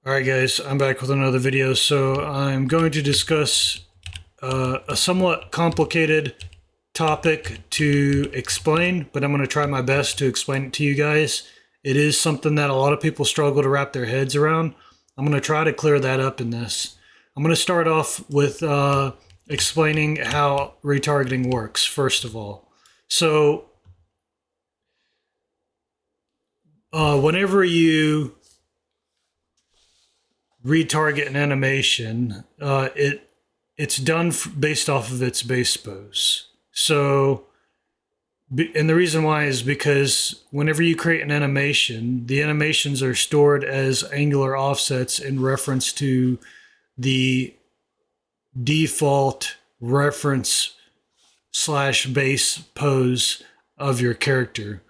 Alright guys, I'm back with another video. So I'm going to discuss a somewhat complicated topic to explain, but I'm going to try my best to explain it to you guys. It is something that a lot of people struggle to wrap their heads around. I'm going to try to clear that up in this. I'm going to start off with explaining how retargeting works, first of all. So whenever you retarget an animation, it's done based off of its base pose. So, and the reason why is because whenever you create an animation, the animations are stored as angular offsets in reference to the default reference slash base pose of your character.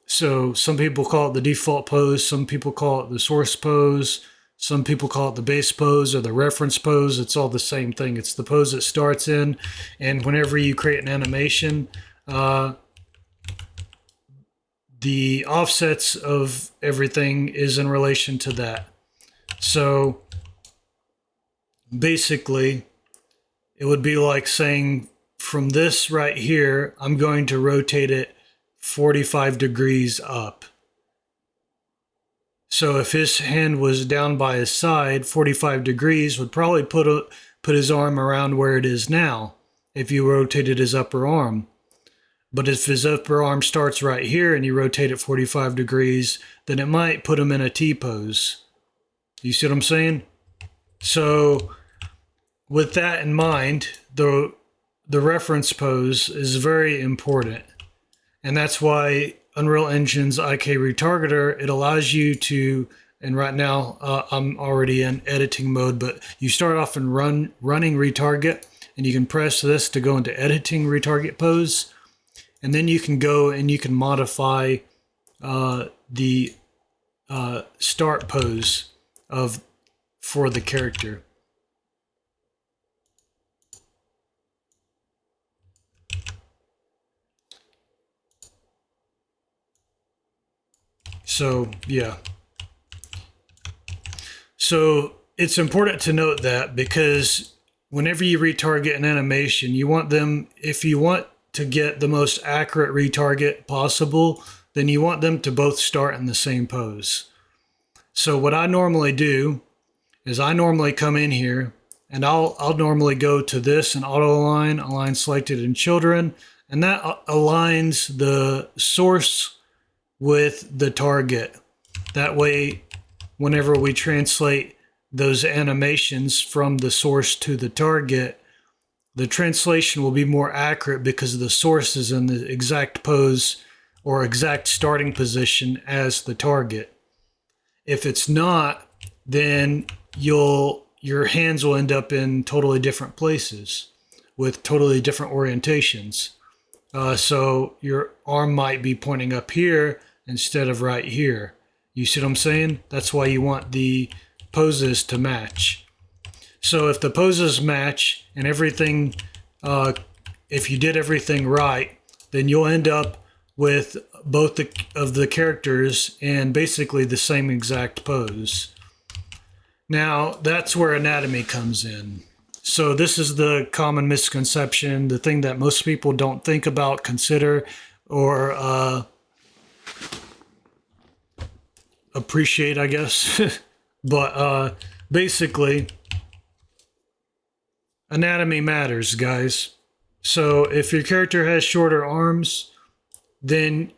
So some people call it the default pose, some people call it the source pose, some people call it the base pose or the reference pose. It's all the same thing. It's the pose it starts in. And whenever you create an animation, the offsets of everything is in relation to that. So basically, it would be like saying from this right here, I'm going to rotate it 45 degrees up. So if his hand was down by his side, 45 degrees would probably put his arm around where it is now if you rotated his upper arm. But if his upper arm starts right here and you rotate it 45 degrees, then it might put him in a T pose. You see what I'm saying? So with that in mind, the reference pose is very important. And that's why Unreal Engine's IK Retargeter, it allows you to, and right now I'm already in editing mode, but you start off in running retarget, and you can press this to go into editing retarget pose, and then you can go and you can modify the start pose for the character. So, yeah. So it's important to note that because whenever you retarget an animation, you want them, if you want to get the most accurate retarget possible, then you want them to both start in the same pose. So what I normally do is I normally come in here and I'll normally go to this and auto align selected in children, and that aligns the source with the target. That way, whenever we translate those animations from the source to the target, the translation will be more accurate because the source is in the exact pose or exact starting position as the target. If it's not, then your hands will end up in totally different places with totally different orientations. So your arm might be pointing up here instead of right here. You see what I'm saying? That's why you want the poses to match. So if the poses match and everything, if you did everything right, then you'll end up with both of the characters in basically the same exact pose. Now, that's where anatomy comes in. So this is the common misconception, the thing that most people don't think about, consider, or appreciate, I guess. But basically, anatomy matters, guys. So if your character has shorter arms, then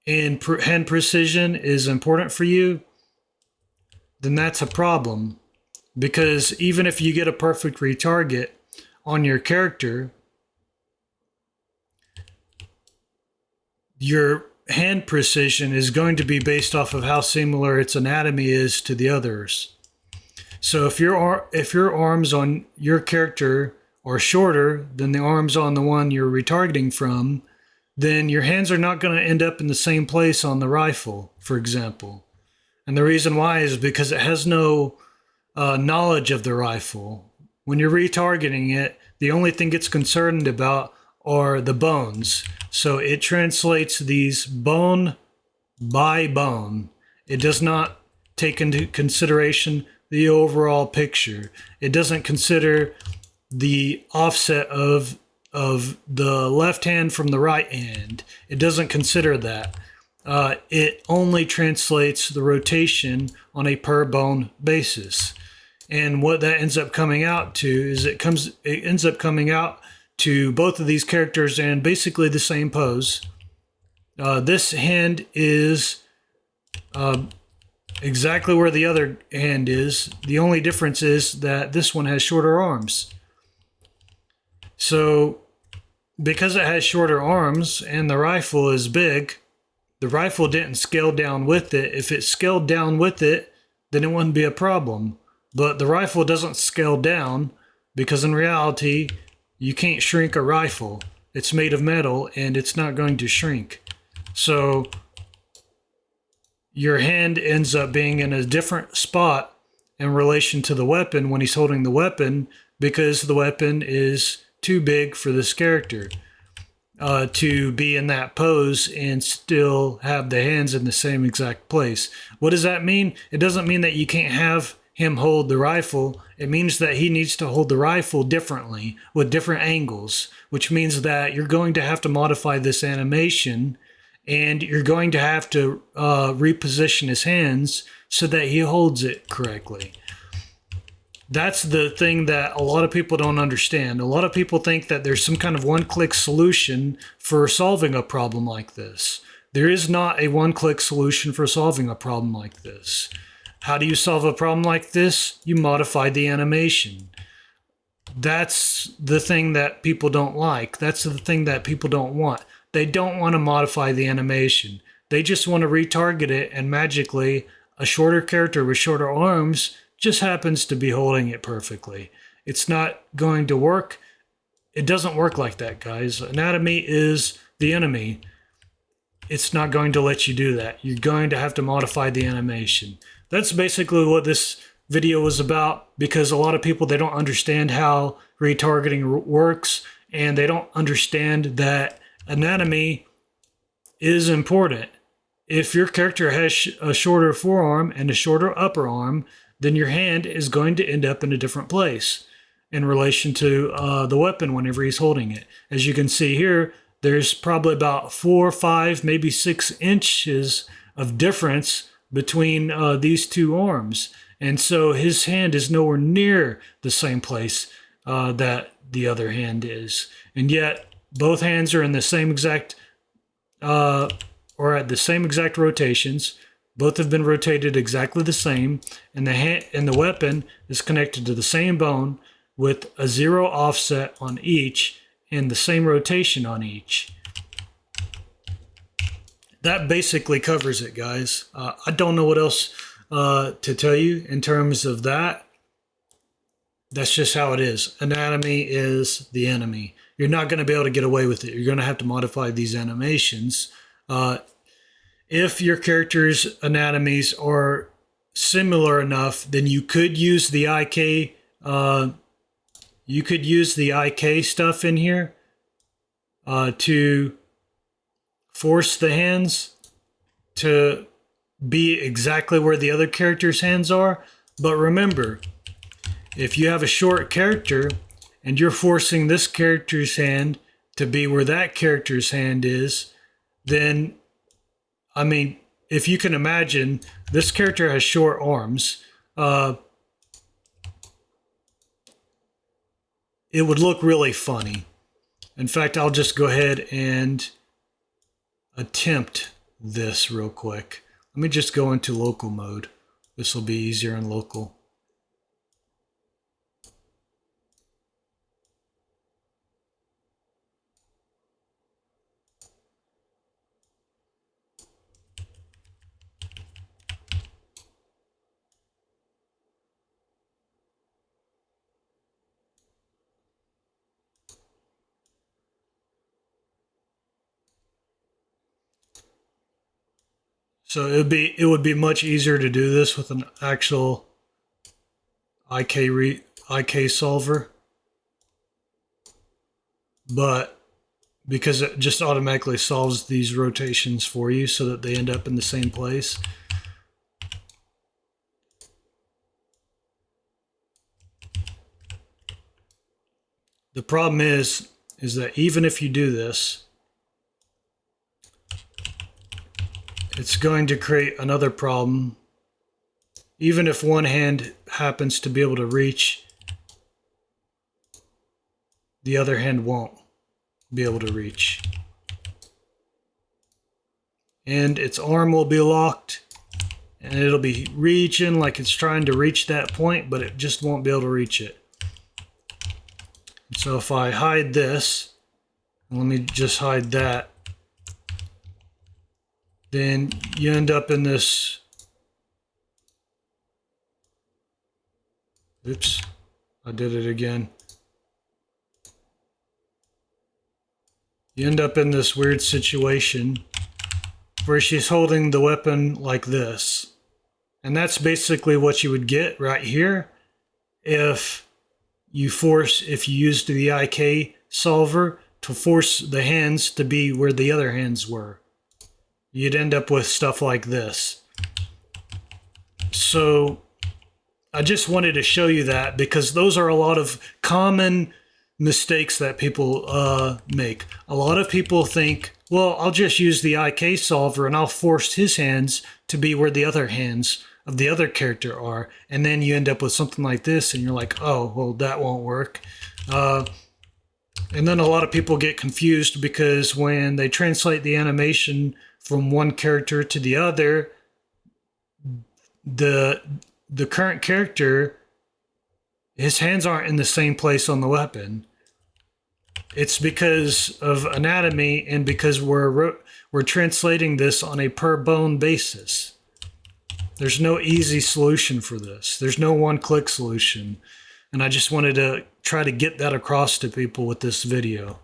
hand precision is important for you, then that's a problem. Because even if you get a perfect retarget on your character, your hand precision is going to be based off of how similar its anatomy is to the others. So if your arms on your character are shorter than the arms on the one you're retargeting from, then your hands are not going to end up in the same place on the rifle, for example. And the reason why is because it has no knowledge of the rifle. When you're retargeting it, the only thing it's concerned about are the bones. So it translates these bone by bone. It does not take into consideration the overall picture. It doesn't consider the offset of the left hand from the right hand. It doesn't consider that. It only translates the rotation on a per bone basis. And what that ends up coming out to is it ends up coming out to both of these characters in basically the same pose. This hand is exactly where the other hand is. The only difference is that this one has shorter arms. So because it has shorter arms and the rifle is big, the rifle didn't scale down with it. If it scaled down with it, then it wouldn't be a problem. But the rifle doesn't scale down because in reality, you can't shrink a rifle. It's made of metal and it's not going to shrink. So your hand ends up being in a different spot in relation to the weapon when he's holding the weapon, because the weapon is too big for this character to be in that pose and still have the hands in the same exact place. What does that mean? It doesn't mean that you can't have him hold the rifle. It means that he needs to hold the rifle differently with different angles, which means that you're going to have to modify this animation and you're going to have to reposition his hands so that he holds it correctly. That's the thing that a lot of people don't understand. A lot of people think that there's some kind of one-click solution for solving a problem like this. There is not a one-click solution for solving a problem like this. How do you solve a problem like this? You modify the animation. That's the thing that people don't like. That's the thing that people don't want. They don't want to modify the animation. They just want to retarget it, and magically, a shorter character with shorter arms just happens to be holding it perfectly. It's not going to work. It doesn't work like that, guys. Anatomy is the enemy. It's not going to let you do that. You're going to have to modify the animation. That's basically what this video was about, because a lot of people, they don't understand how retargeting works, and they don't understand that anatomy is important. If your character has a shorter forearm and a shorter upper arm, then your hand is going to end up in a different place in relation to the weapon whenever he's holding it. As you can see here, there's probably about 4, 5, maybe 6 inches of difference between these two arms. And so his hand is nowhere near the same place that the other hand is. And yet both hands are in the same exact, or at the same exact rotations. Both have been rotated exactly the same, and the weapon is connected to the same bone with a 0 offset on each and the same rotation on each. That basically covers it, guys. I don't know what else to tell you in terms of that. That's just how it is. Anatomy is the enemy. You're not going to be able to get away with it. You're going to have to modify these animations. If your character's anatomies are similar enough, then you could use the IK. You could use the IK stuff in here to force the hands to be exactly where the other character's hands are. But remember, if you have a short character and you're forcing this character's hand to be where that character's hand is, then, I mean, if you can imagine, this character has short arms. It would look really funny. In fact, I'll just go ahead and attempt this real quick. Let me just go into local mode. This will be easier in local. So it would be much easier to do this with an actual IK solver, but because it just automatically solves these rotations for you so that they end up in the same place. The problem is that even if you do this, it's going to create another problem. Even if one hand happens to be able to reach, the other hand won't be able to reach. And its arm will be locked, and it'll be reaching like it's trying to reach that point, but it just won't be able to reach it. So if I hide this, let me just hide that, then you end up in this, oops, I did it again. You end up in this weird situation where she's holding the weapon like this. And that's basically what you would get right here if you used the IK solver to force the hands to be where the other hands were. You'd end up with stuff like this. So I just wanted to show you that because those are a lot of common mistakes that people make. A lot of people think, well, I'll just use the IK solver and I'll force his hands to be where the other hands of the other character are. And then you end up with something like this and you're like, oh, well, that won't work. And then a lot of people get confused because when they translate the animation from one character to the other, the current character, his hands aren't in the same place on the weapon. It's because of anatomy and because we're translating this on a per bone basis. There's no easy solution for this. There's no one-click solution. And I just wanted to try to get that across to people with this video.